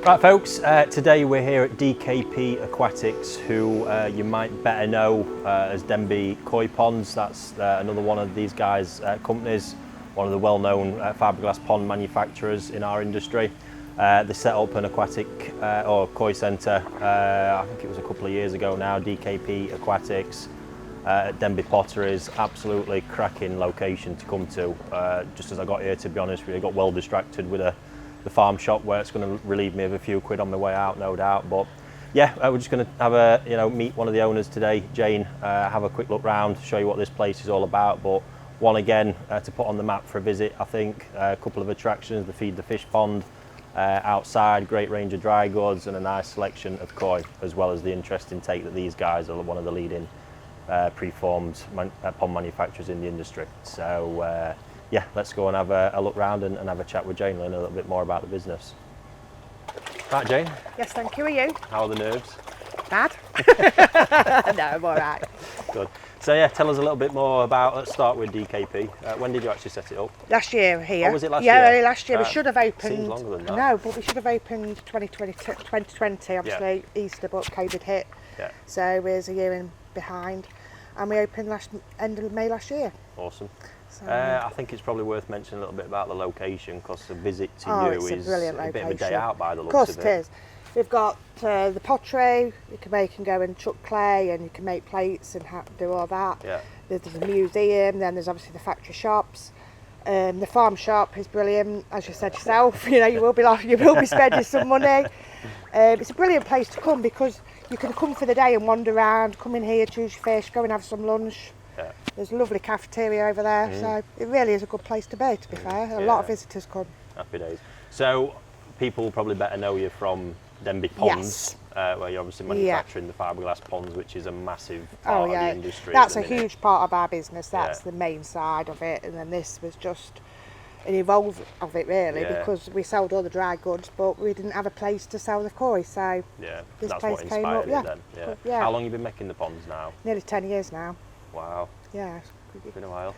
Right folks, today we're here at DKP Aquatics, who you might better know as Denby Koi Ponds. That's another one of these guys' companies, one of the well-known fiberglass pond manufacturers in our industry. They set up an aquatic or koi centre, I think it was a couple of years ago now, DKP Aquatics. Denby Pottery is absolutely cracking location to come to. Just as I got here, to be honest with you, I got well distracted with the farm shop, where it's going to relieve me of a few quid on my way out, no doubt. But yeah, we're just going to have a meet one of the owners today, Jane, have a quick look round, show you what this place is all about. But one again to put on the map for a visit, I think. A couple of attractions: the Feed the Fish pond outside, great range of dry goods, and a nice selection of koi, as well as the interesting take that these guys are one of the leading preformed pond manufacturers in the industry. So yeah, let's go and have a look round and have a chat with Jane, learn a little bit more about the business. Right, Jane? Yes, thank you. Are you? How are the nerves? Bad? No, I'm all right. Good. So yeah, tell us a little bit more about, let's start with DKP. When did you actually set it up? Last year here. Oh, was it last year? Yeah, last year. We should have opened. Seems longer than that. No, but we should have opened 2020, obviously, Easter, but COVID hit. Yeah. So we're a year in behind. And we opened end of May last year. Awesome. So, I think it's probably worth mentioning a little bit about the location, because a visit to you is a bit of a day out by the looks of it. Of course it is. We've got the pottery, you can make and go and chuck clay, and you can make plates and do all that. Yeah. There's a museum, then there's obviously the factory shops. The farm shop is brilliant, as you said yourself. You will be spending some money. It's a brilliant place to come, because you can come for the day and wander around, come in here, choose your fish, go and have some lunch. Yeah. There's a lovely cafeteria over there, so it really is a good place to be fair. A lot of visitors come. Happy days. So people will probably better know you from Denby Ponds, where you're obviously manufacturing the fiberglass ponds, which is a massive part of the industry. That's a huge part of our business. That's the main side of it, and then this was just an evolve of it really, because we sold all the dry goods, but we didn't have a place to sell the koi, so this that's place what came up. inspired it then. Yeah. How long have you been making the ponds now? Nearly 10 years now. Wow. Yeah. It's been a while.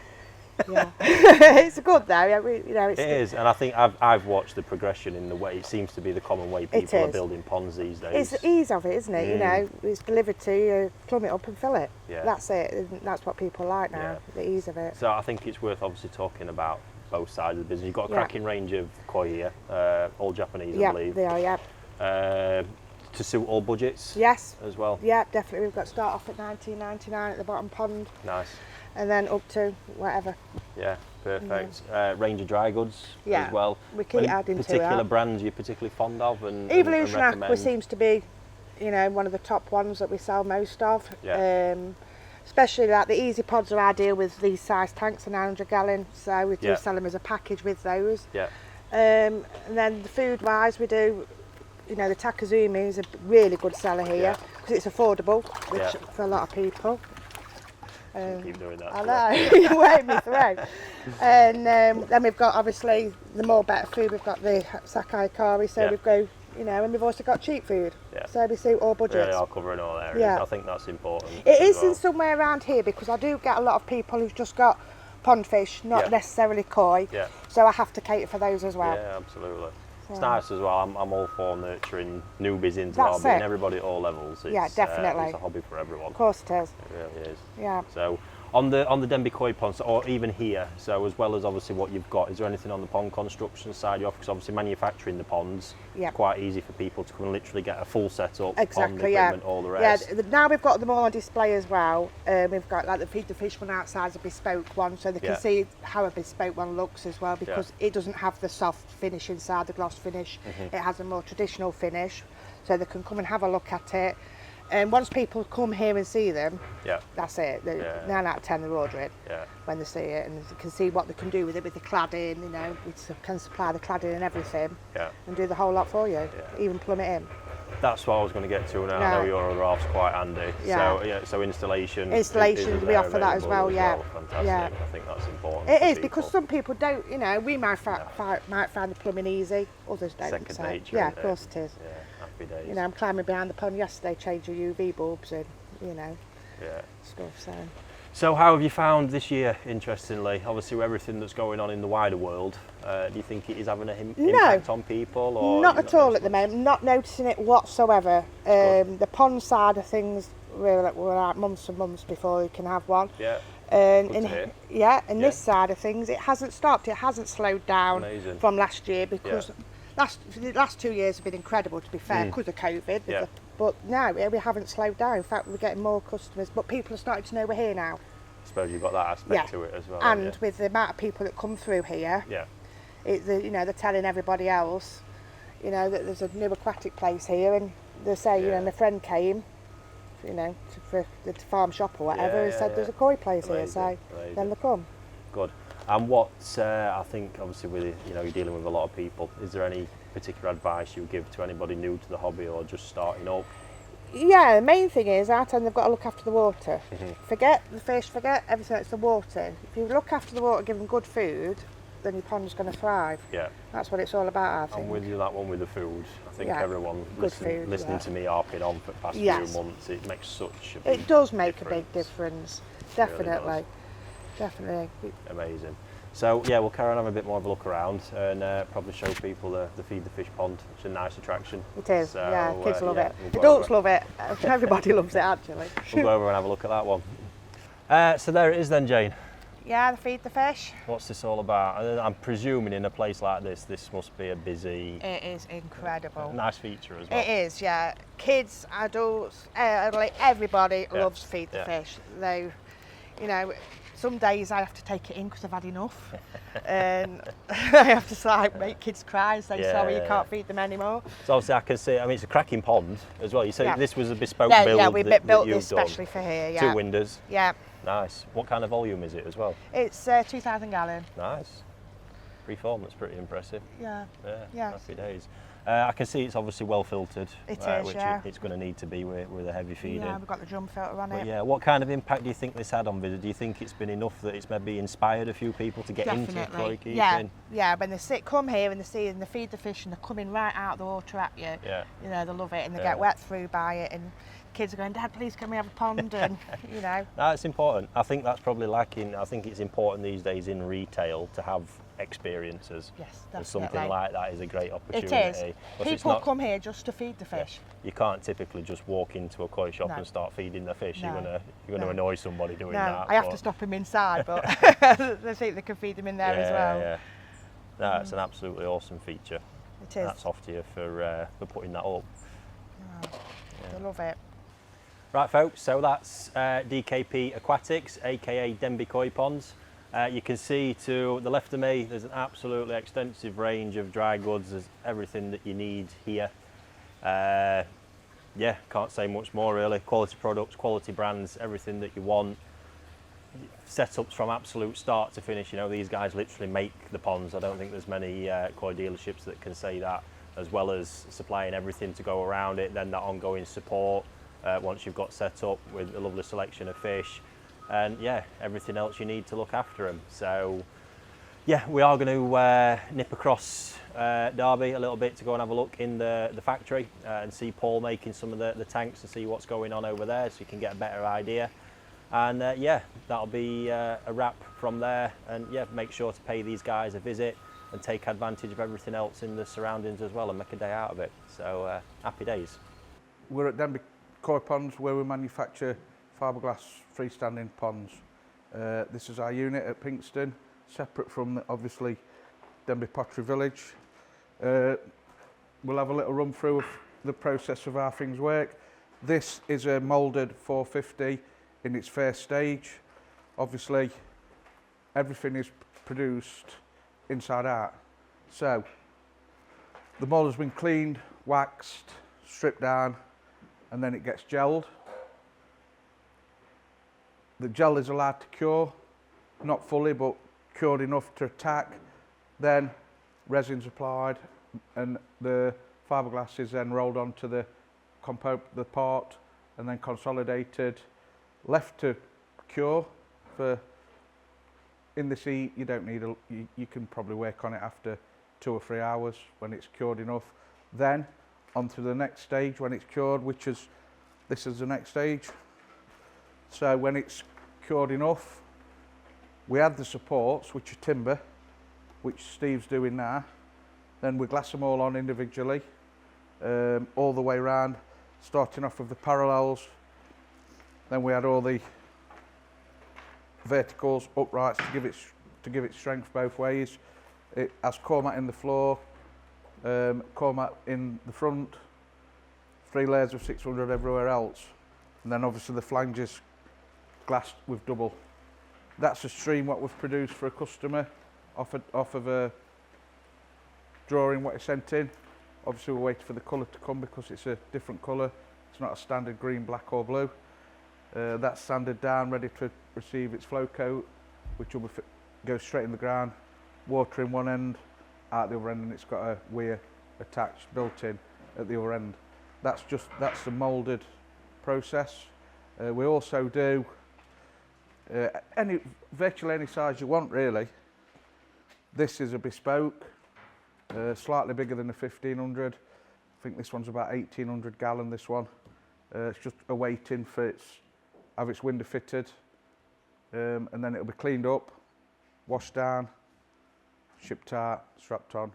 Yeah. It's good though. It is, and I think I've watched the progression in the way it seems to be the common way people are building ponds these days. It's the ease of it, isn't it? It's delivered to you, plumb it up and fill it. Yeah. That's it. And that's what people like now, the ease of it. So I think it's worth obviously talking about both sides of the business. You've got a cracking range of koi here, all Japanese, I believe. They are, to suit all budgets. Yes. As well. Yeah, definitely. We've got to start off at $19.99 at the bottom pond. Nice. And then up to whatever. Yeah, perfect. Range of dry goods as well. We keep adding to that. Particular brands you're particularly fond of and Evolution and Aqua seems to be, one of the top ones that we sell most of. Yeah. Especially like the easy pods are ideal with these size tanks, a 900 gallon. So we do sell them as a package with those. Yeah. And then the food wise, we do. The Takazumi is a really good seller here because it's affordable, which for a lot of people. Keep doing that. I know, you wait me through. And then we've got obviously the more better food. We've got the Sakai Kari, so we go, and we've also got cheap food. Yeah. So we suit all budgets. Really are covering all areas. Yeah. I think that's important. It is in somewhere around here, because I do get a lot of people who've just got pond fish, not necessarily koi. Yeah. So I have to cater for those as well. Yeah, absolutely. It's nice as well. I'm all for nurturing newbies into the hobby, and everybody at all levels. It's, definitely. It's a hobby for everyone. Of course it is. It really is. Yeah. So on the Denby Koi Ponds, or even here, so as well as obviously what you've got, is there anything on the pond construction side you offer? Because obviously manufacturing the ponds, it's quite easy for people to come and literally get a full setup, pond equipment, all the rest. Yeah, now we've got them all on display as well. We've got like the Feed the Fish one outside is a bespoke one, so they can see how a bespoke one looks as well, because it doesn't have the soft finish inside, the gloss finish. It has a more traditional finish, so they can come and have a look at it. And once people come here and see them, that's it. 9 out of 10 they're ordering when they see it, and they can see what they can do with it, with the cladding. We can supply the cladding and everything, and do the whole lot for you, even plumb it in. That's what I was going to get to now. I know your other half's quite handy. So installation. We offer that as well. Fantastic. I think that's important. It is, because some people don't. We might find the plumbing easy, others don't. Second nature. Yeah, of course it is. Yeah. Happy days. I'm climbing behind the pond yesterday, changing UV bulbs and, stuff. So how have you found this year, interestingly? Obviously with everything that's going on in the wider world, do you think it is having an impact on people? Or not at all at the moment, not noticing it whatsoever. The pond side of things, we're like months and months before we can have one. Yeah. This side of things, it hasn't stopped, it hasn't slowed down from last year, because the last 2 years have been incredible, to be fair, because of COVID. But now we haven't slowed down. In fact, we're getting more customers, but people are starting to know we're here now. I suppose you've got that aspect to it as well. And with the amount of people that come through here, they're telling everybody else, that there's a new aquatic place here, and they say, my friend came, for the farm shop or whatever, and said there's a koi place here, so then they come. Good. And what I think, obviously, with you're dealing with a lot of people, is there any particular advice you would give to anybody new to the hobby or just starting up? Yeah, the main thing is out and they've got to look after the water. Forget the fish, forget everything, it's the water. If you look after the water, give them good food, then your pond's going to thrive. Yeah. That's what it's all about, I think. I'm with you that one with the food. I think everyone listening to me harping on for the past few months, it makes such a big difference. It does make a big difference, definitely. Really definitely. Amazing. So yeah, we'll carry on having a bit more of a look around and probably show people the Feed the Fish pond. It's a nice attraction. It is, so, kids love it. Adults love it. Everybody loves it, actually. We'll go over and have a look at that one. So there it is then, Jane. Yeah, the Feed the Fish. What's this all about? I'm presuming in a place like this must be a busy... It is incredible. Nice feature as well. It is, yeah. Kids, adults, everybody loves Feed the Fish. Though, some days I have to take it in because I've had enough, and I have to make kids cry and say sorry, you can't feed them anymore. So obviously I can see, it's a cracking pond as well. You said this was a bespoke build. Yeah, we built this especially for here. Yeah. 2 windows. Yeah. Nice. What kind of volume is it as well? It's 2,000 gallon. Nice. Freeform, that's pretty impressive. Yeah. Yeah. Happy days. I can see it's obviously well filtered, which it's going to need to be with a heavy feeding. Yeah, we've got the drum filter on it. Yeah, what kind of impact do you think this had on visitors? Do you think it's been enough that it's maybe inspired a few people to get into koi keeping? Yeah. When they come here and they see and they feed the fish and they're coming right out the water at you, they love it and they get wet through by it, and kids are going, Dad, please can we have a pond? And That's important. I think that's probably lacking. I think it's important these days in retail to have experiences. Yes, definitely. And something like that is a great opportunity. It is. People come here just to feed the fish. You can't typically just walk into a koi shop and start feeding the fish. You're gonna annoy somebody doing that. I have to stop them inside, but they think they can feed them in there as well. Yeah. No, it's an absolutely awesome feature. It is. That's off to you for putting that up. They love it. Right, folks. So that's DKP Aquatics, aka Denby Koi Ponds. You can see to the left of me, there's an absolutely extensive range of dry goods. There's everything that you need here. Can't say much more really. Quality products, quality brands, everything that you want. Setups from absolute start to finish. These guys literally make the ponds. I don't think there's many koi dealerships that can say that, as well as supplying everything to go around it, then that ongoing support once you've got set up with a lovely selection of fish. And everything else you need to look after them. So we are going to nip across Derby a little bit to go and have a look in the factory and see Paul making some of the tanks and see what's going on over there, so you can get a better idea. And that'll be a wrap from there. And make sure to pay these guys a visit and take advantage of everything else in the surroundings as well and make a day out of it. So happy days. We're at Denby Koi Ponds, where we manufacture fiberglass freestanding ponds. This is our unit at Pinkston, separate from obviously Denby Pottery Village. We'll have a little run through of the process of how things work. This is a moulded 450 in its first stage. Obviously everything is produced inside out. So the mould has been cleaned, waxed, stripped down, and then it gets gelled. The gel is allowed to cure, not fully, but cured enough to attack. Then resin's applied and the fiberglass is then rolled onto the part and then consolidated, left to cure. In this heat, you don't need you can probably work on it after 2 or 3 hours when it's cured enough. Then on to the next stage when it's cured, this is the next stage. So when it's secured enough, we add the supports, which are timber, which Steve's doing now. Then we glass them all on individually, all the way around, starting off with the parallels. Then we add all the verticals, uprights to give it strength both ways. It has core mat in the floor, core mat in the front, 3 layers of 600 everywhere else, and then obviously the flanges glassed with double. That's a stream what we've produced for a customer off of a drawing what he sent in. Obviously we're waiting for the colour to come because it's a different colour. It's not a standard green, black or blue. That's sanded down, ready to receive its flow coat, which will go straight in the ground, water in one end, out the other end, and it's got a weir attached, built in at the other end. That's the moulded process. We also do virtually any size you want really. This is a bespoke, slightly bigger than a 1500. I think this one's about 1800 gallon, this one. It's just awaiting for have its window fitted, and then it'll be cleaned up, washed down, shipped out, strapped on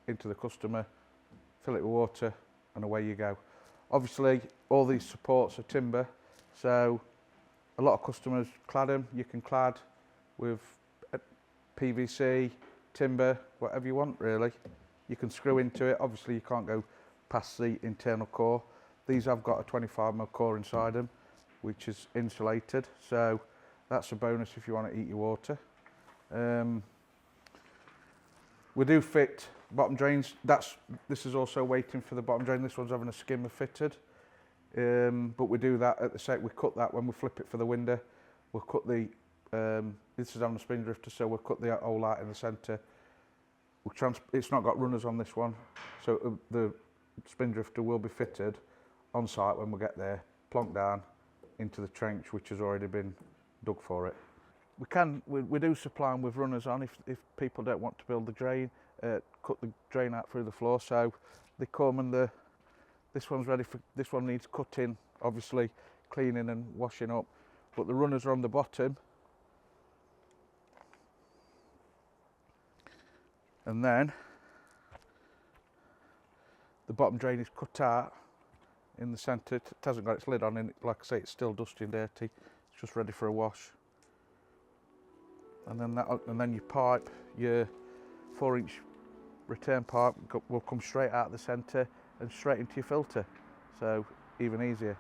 into the customer, fill it with water, and away you go. Obviously all these supports are timber, so a lot of customers clad them. You can clad with PVC, timber, whatever you want really. You can screw into it. Obviously you can't go past the internal core. These have got a 25mm core inside them, which is insulated, so that's a bonus if you want to eat your water. We do fit bottom drains. This is also waiting for the bottom drain. This one's having a skimmer fitted, but we do that at the same. We cut that when we flip it for the window. We'll cut the. This is having a spin drifter, so we'll cut the hole out in the centre. It's not got runners on this one, so the spin drifter will be fitted on site when we get there, plonked down into the trench which has already been dug for it. We do supply them with runners on if people don't want to build the drain, cut the drain out through the floor, so they come and this one's ready for, this one needs cutting, obviously cleaning and washing up, but the runners are on the bottom, and then the bottom drain is cut out in the centre. It hasn't got its lid on, and like I say, it's still dusty and dirty. It's just ready for a wash. And then you pipe, your 4-inch return pipe will come straight out of the centre and straight into your filter. So even easier.